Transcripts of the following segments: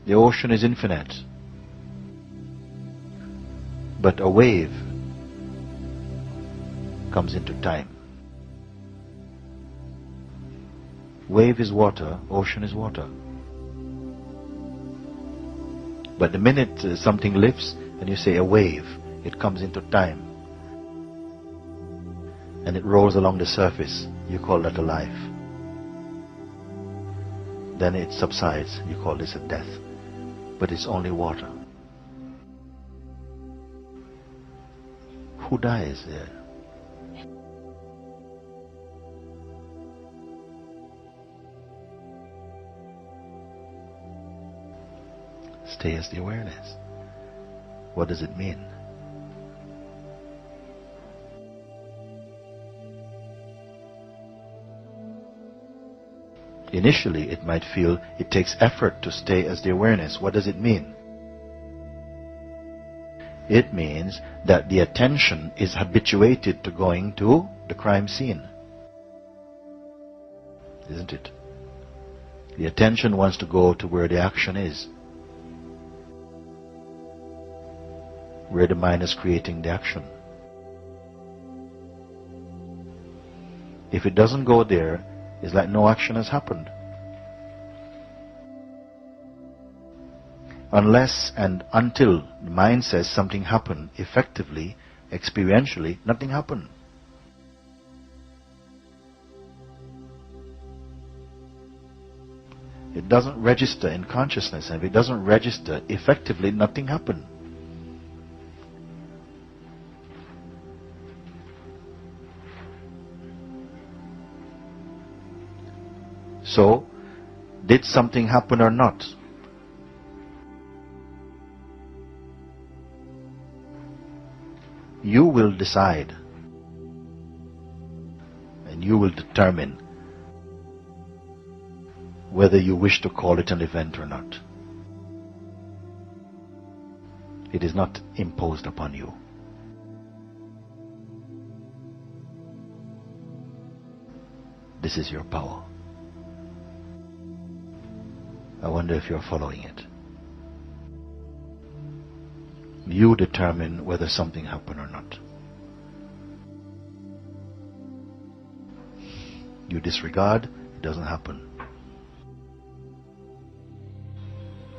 The ocean is infinite. But a wave comes into time. Wave is water, ocean is water. But the minute something lifts and you say a wave, it comes into time. And it rolls along the surface, you call that a life. Then it subsides, you call this a death. But it's only water. Who dies there? Stay as the awareness. What does it mean? Initially, it might feel it takes effort to stay as the awareness. What does it mean? It means that the attention is habituated to going to the crime scene. Isn't it? The attention wants to go to where the action is, where the mind is creating the action. If it doesn't go there, it's like no action has happened. Unless and until the mind says something happened, effectively, experientially, nothing happened. It doesn't register in consciousness, and if it doesn't register, effectively, nothing happened. So, did something happen or not? You will decide, and you will determine whether you wish to call it an event or not. It is not imposed upon you. This is your power. I wonder if you're following it. You determine whether something happened or not. You disregard, it doesn't happen.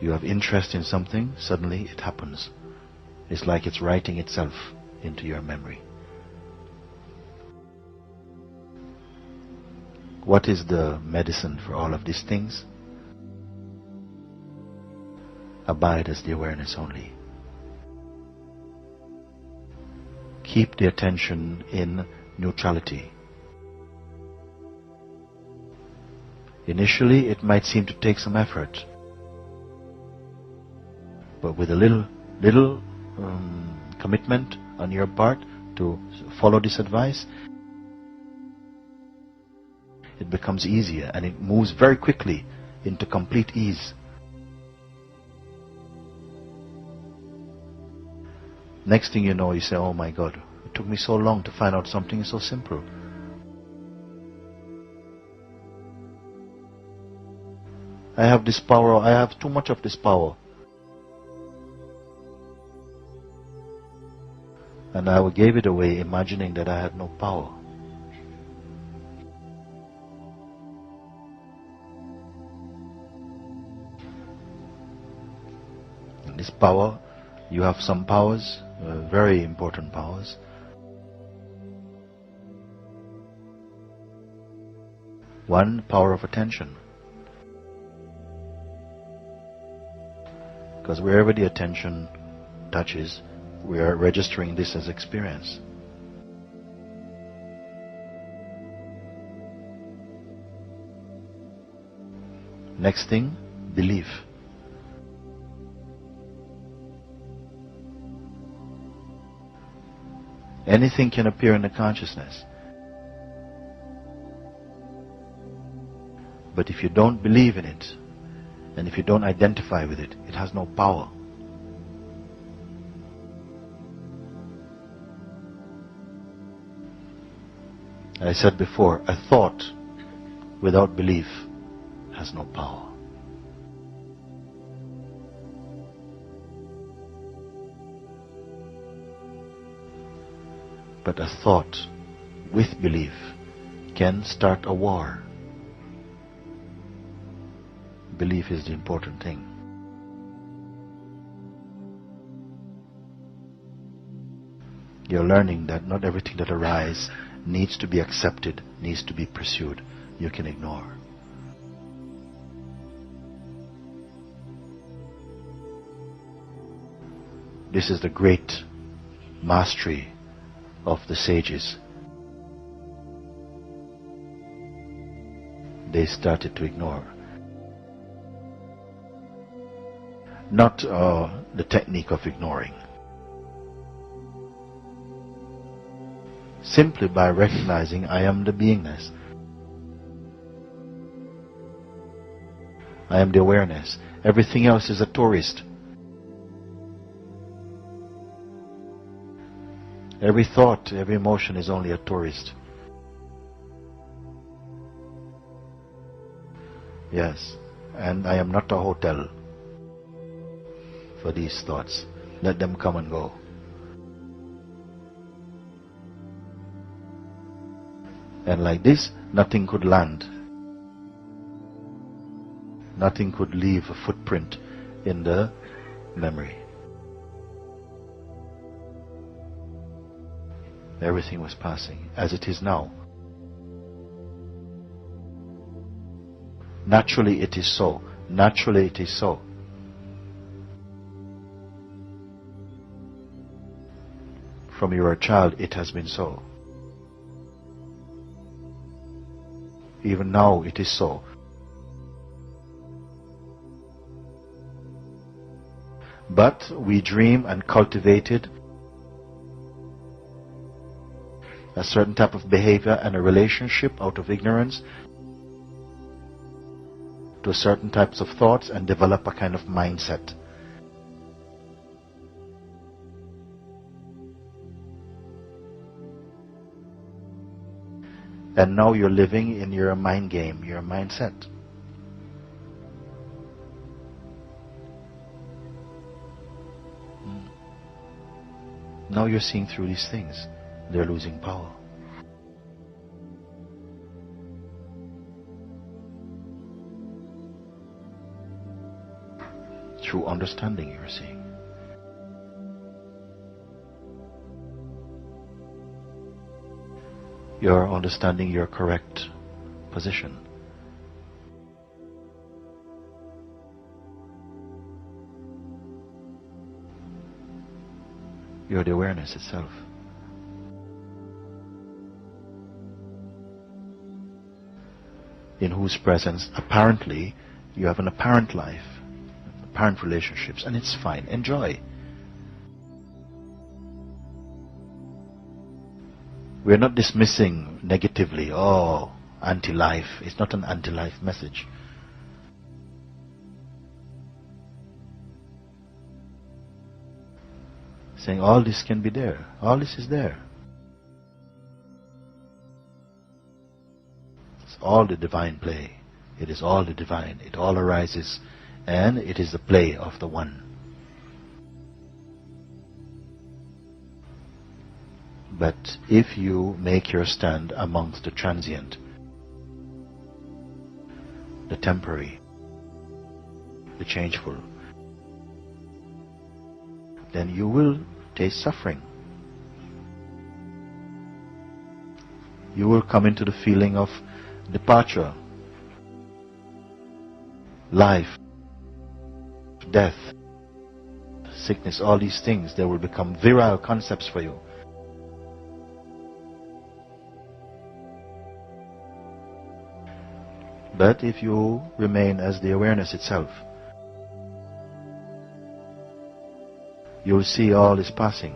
You have interest in something, suddenly it happens. It's like it's writing itself into your memory. What is the medicine for all of these things? Abide as the awareness only. Keep the attention in neutrality. Initially, it might seem to take some effort, but with a little commitment on your part to follow this advice, it becomes easier and it moves very quickly into complete ease. Next thing you know, you say, oh my God, it took me so long to find out something so simple. I have this power, I have too much of this power. And I gave it away imagining that I had no power. And this power, you have some powers, very important powers. One, power of attention. Because wherever the attention touches, we are registering this as experience. Next thing, belief. Anything can appear in the consciousness. But if you don't believe in it, and if you don't identify with it, it has no power. I said before, a thought without belief has no power. But a thought with belief can start a war. Belief is the important thing. You're learning that not everything that arises needs to be accepted, needs to be pursued. You can ignore. This is the great mastery of the sages. They started to ignore. Not the technique of ignoring. Simply by recognizing I am the beingness. I am the awareness. Everything else is a tourist. Every thought, every emotion is only a tourist. Yes, and I am not a hotel for these thoughts. Let them come and go. And like this, nothing could land. Nothing could leave a footprint in the memory. Everything was passing, as it is now. Naturally it is so. Naturally it is so. From you were a child, it has been so. Even now it is so. But we dream and cultivated a certain type of behavior and a relationship out of ignorance to certain types of thoughts and develop a kind of mindset. And now you're living in your mind game, your mindset. Now you're seeing through these things. They're losing power. Through understanding, you're seeing. You're understanding your correct position. You're the awareness itself. In whose presence apparently you have an apparent life, apparent relationships, and it's fine. Enjoy. We're not dismissing negatively, oh, anti-life. It's not an anti-life message. Saying all this can be there. All this is there. It's all the divine play. It is all the divine. It all arises, and it is the play of the One. But if you make your stand amongst the transient, the temporary, the changeful, then you will taste suffering. You will come into the feeling of departure, life, death, sickness, all these things. They will become virile concepts for you. But if you remain as the awareness itself, you will see all is passing.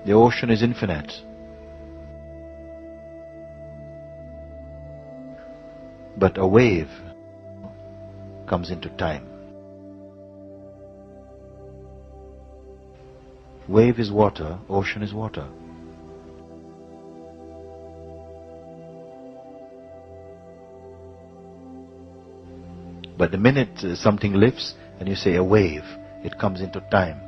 The ocean is infinite. But a wave comes into time. Wave is water, ocean is water. But the minute something lifts, And you say a wave, it comes into time.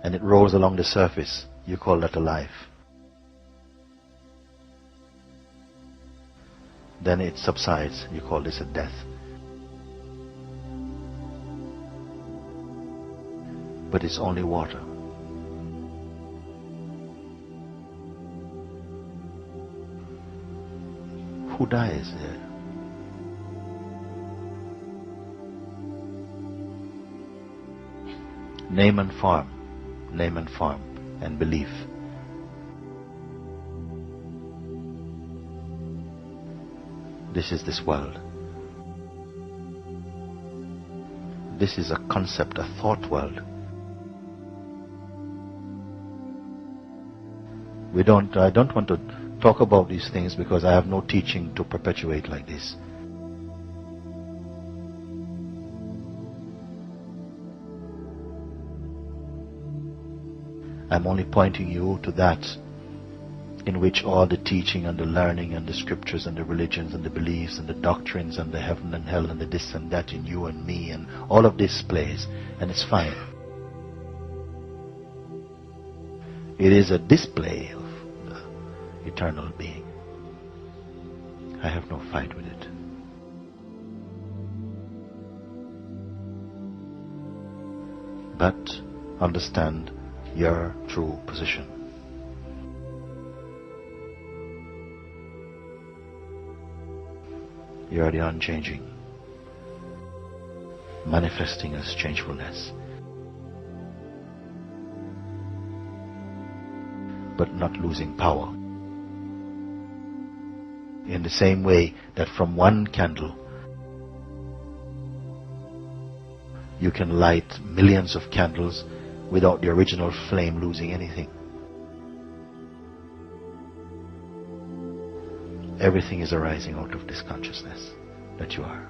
And it rolls along the surface. You call that a life. Then it subsides. You call this a death. But it's only water. Who dies there? Name and form, and belief. This is this world. This is a concept, a thought world. I don't want to talk about these things because I have no teaching to perpetuate like this. I'm only pointing you to that in which all the teaching and the learning and the scriptures and the religions and the beliefs and the doctrines and the heaven and hell and the this and that in you and me and all of this plays, and it's fine. It is a display of the eternal being. I have no fight with it. But understand your true position. You are the unchanging, manifesting as changefulness, but not losing power. In the same way that from one candle you can light millions of candles without the original flame losing anything. Everything is arising out of this consciousness that you are.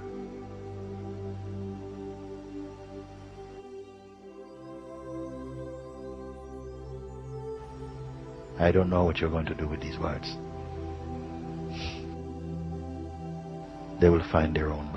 I don't know what you're going to do with these words. They will find their own